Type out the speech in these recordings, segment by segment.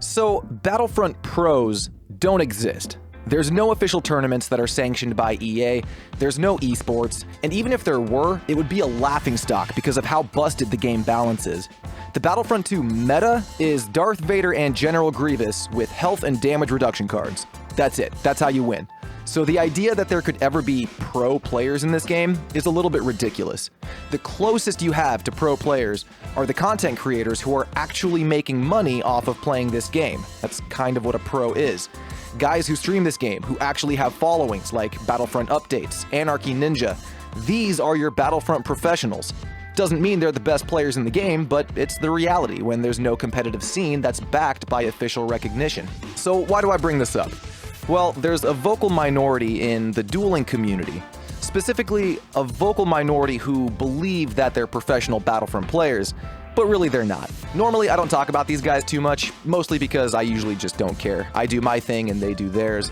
So, Battlefront pros don't exist. There's no official tournaments that are sanctioned by EA, there's no esports, and even if there were, it would be a laughingstock because of how busted the game balance is. The Battlefront 2 meta is Darth Vader and General Grievous with health and damage reduction cards. That's it, that's how you win. So the idea that there could ever be pro players in this game is a little bit ridiculous. The closest you have to pro players are the content creators who are actually making money off of playing this game. That's kind of what a pro is. Guys who stream this game, who actually have followings like Battlefront Updates, Anarchy Ninja. These are your Battlefront professionals. Doesn't mean they're the best players in the game, but it's the reality when there's no competitive scene that's backed by official recognition. So why do I bring this up? Well, there's a vocal minority in the dueling community, specifically a vocal minority who believe that they're professional Battlefront players, but really they're not. Normally, I don't talk about these guys too much, mostly because I usually just don't care. I do my thing and they do theirs.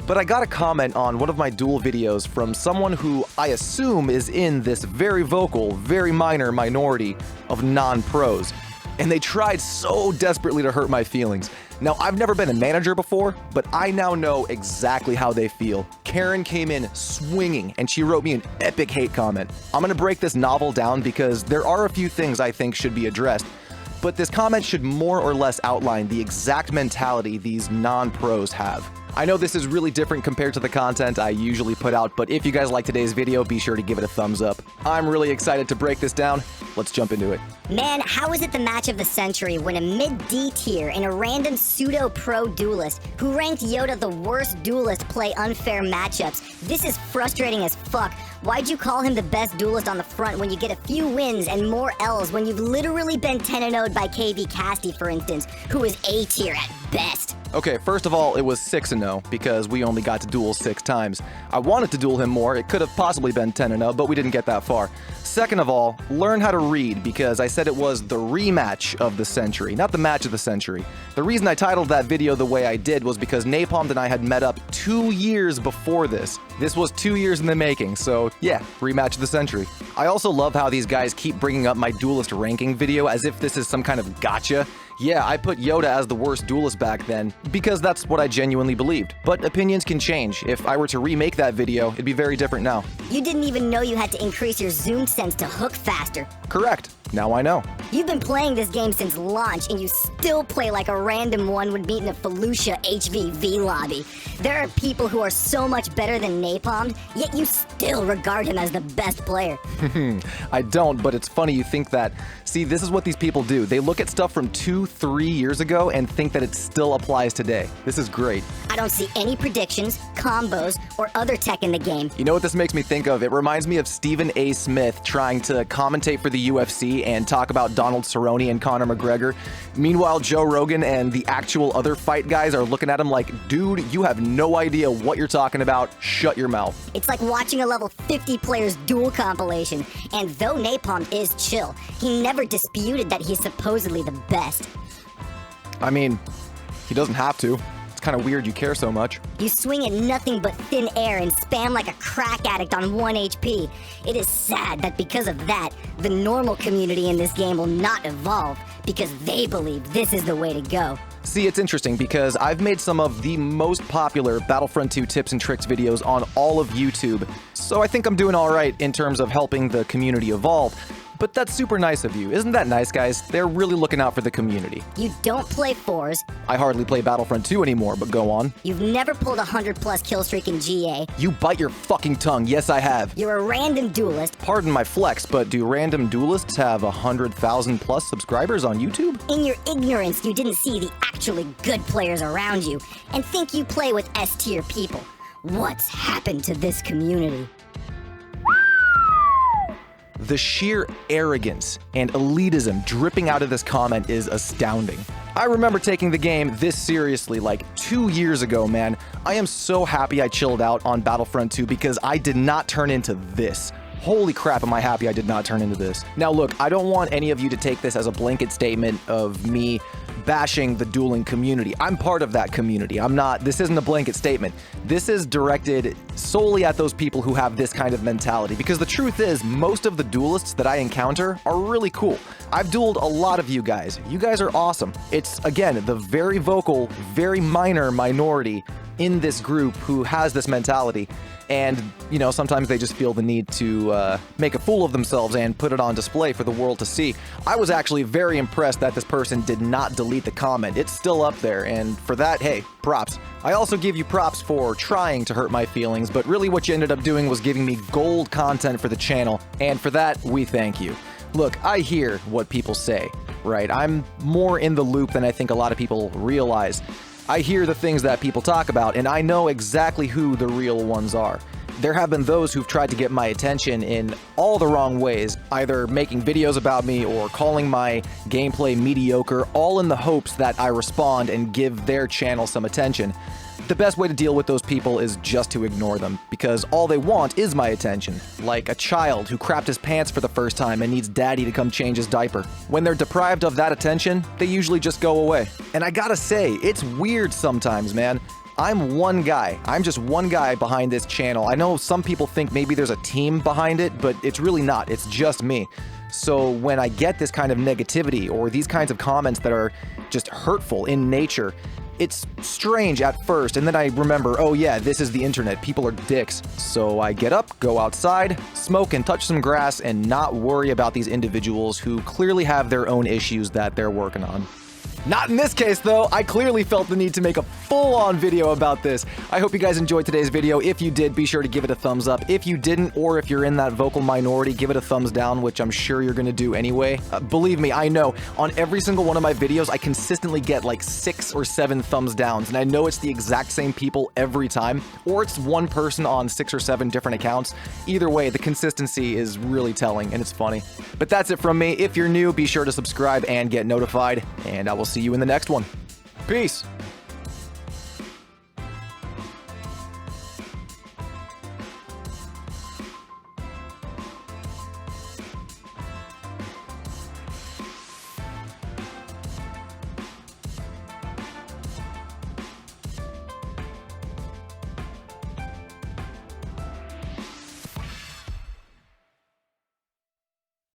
But I got a comment on one of my duel videos from someone who I assume is in this very vocal, very minor minority of non-pros. And they tried so desperately to hurt my feelings. Now, I've never been a manager before, but I now know exactly how they feel. Karen came in swinging, and she wrote me an epic hate comment. I'm gonna break this novel down because there are a few things I think should be addressed, but this comment should more or less outline the exact mentality these non-pros have. I know this is really different compared to the content I usually put out, but if you guys like today's video, be sure to give it a thumbs up. I'm really excited to break this down. Let's jump into it. Man, how is it the match of the century when a mid-D tier and a random pseudo-pro duelist who ranked Yoda the worst duelist play unfair matchups? This is frustrating as fuck. Why'd you call him the best duelist on the front when you get a few wins and more L's when you've literally been 10-0'd by KV Casty, for instance, who is A tier at best? Okay, first of all, it was 6-0 because we only got to duel 6 times. I wanted to duel him more, it could have possibly been 10-0, but we didn't get that far. Second of all, learn how to read because I said it was the rematch of the century, not the match of the century. The reason I titled that video the way I did was because Napalm and I had met up 2 years before this. This was 2 years in the making, so yeah, rematch of the century. I also love how these guys keep bringing up my duelist ranking video as if this is some kind of gotcha. Yeah, I put Yoda as the worst duelist back then, because that's what I genuinely believed. But opinions can change. If I were to remake that video, it'd be very different now. You didn't even know you had to increase your zoom sense to hook faster. Correct. Now I know. You've been playing this game since launch, and you still play like a random one would meet in a Felucia HVV lobby. There are people who are so much better than Napalm, yet you still regard him as the best player. I don't, but it's funny you think that. See, this is what these people do. They look at stuff from 2-3 years ago and think that it still applies today. This is great. I don't see any predictions, combos, or other tech in the game. You know what this makes me think of? It reminds me of Stephen A. Smith trying to commentate for the UFC and talk about Donald Cerrone and Conor McGregor. Meanwhile, Joe Rogan and the actual other fight guys are looking at him like, dude, you have no idea what you're talking about. Shut your mouth. It's like watching a level 50 players duel compilation. And though Napalm is chill, he never disputed that he's supposedly the best. I mean, he doesn't have to. It's kind of weird you care so much. You swing at nothing but thin air and spam like a crack addict on 1 HP. It is sad that because of that, the normal community in this game will not evolve because they believe this is the way to go. See, it's interesting because I've made some of the most popular Battlefront 2 tips and tricks videos on all of YouTube, so I think I'm doing all right in terms of helping the community evolve. But that's super nice of you. Isn't that nice, guys? They're really looking out for the community. You don't play 4s. I hardly play Battlefront 2 anymore, but go on. You've never pulled a 100+ kill streak in GA. You bite your fucking tongue. Yes, I have. You're a random duelist. Pardon my flex, but do random duelists have 100,000+ subscribers on YouTube? In your ignorance, you didn't see the actually good players around you and think you play with S-tier people. What's happened to this community? The sheer arrogance and elitism dripping out of this comment is astounding. I remember taking the game this seriously like 2 years ago, man. I am so happy I chilled out on Battlefront 2 because I did not turn into this. Holy crap, am I happy I did not turn into this. Now look, I don't want any of you to take this as a blanket statement of me bashing the dueling community. I'm part of that community. This isn't a blanket statement. This is directed solely at those people who have this kind of mentality, because the truth is, most of the duelists that I encounter are really cool. I've dueled a lot of you guys. You guys are awesome. It's, again, the very vocal, very minor minority in this group who has this mentality. And, you know, sometimes they just feel the need to make a fool of themselves and put it on display for the world to see. I was actually very impressed that this person did not delete the comment. It's still up there, and for that, hey, props. I also give you props for trying to hurt my feelings, but really what you ended up doing was giving me gold content for the channel, and for that, we thank you. Look, I hear what people say, right? I'm more in the loop than I think a lot of people realize. I hear the things that people talk about, and I know exactly who the real ones are. There have been those who've tried to get my attention in all the wrong ways, either making videos about me or calling my gameplay mediocre, all in the hopes that I respond and give their channel some attention. The best way to deal with those people is just to ignore them, because all they want is my attention, like a child who crapped his pants for the first time and needs daddy to come change his diaper. When they're deprived of that attention, they usually just go away. And I gotta say, it's weird sometimes, man. I'm one guy. I'm just one guy behind this channel. I know some people think maybe there's a team behind it, but it's really not. It's just me. So when I get this kind of negativity or these kinds of comments that are just hurtful in nature, it's strange at first, and then I remember, oh yeah, this is the internet, people are dicks. So I get up, go outside, smoke and touch some grass, and not worry about these individuals who clearly have their own issues that they're working on. Not in this case, though. I clearly felt the need to make a full-on video about this. I hope you guys enjoyed today's video. If you did, be sure to give it a thumbs up. If you didn't, or if you're in that vocal minority, give it a thumbs down, which I'm sure you're gonna do anyway. Believe me, I know. On every single one of my videos, I consistently get like 6 or 7 thumbs downs, and I know it's the exact same people every time, or it's one person on 6 or 7 different accounts. Either way, the consistency is really telling, and it's funny. But that's it from me. If you're new, be sure to subscribe and get notified, and I will see you in the next one. Peace.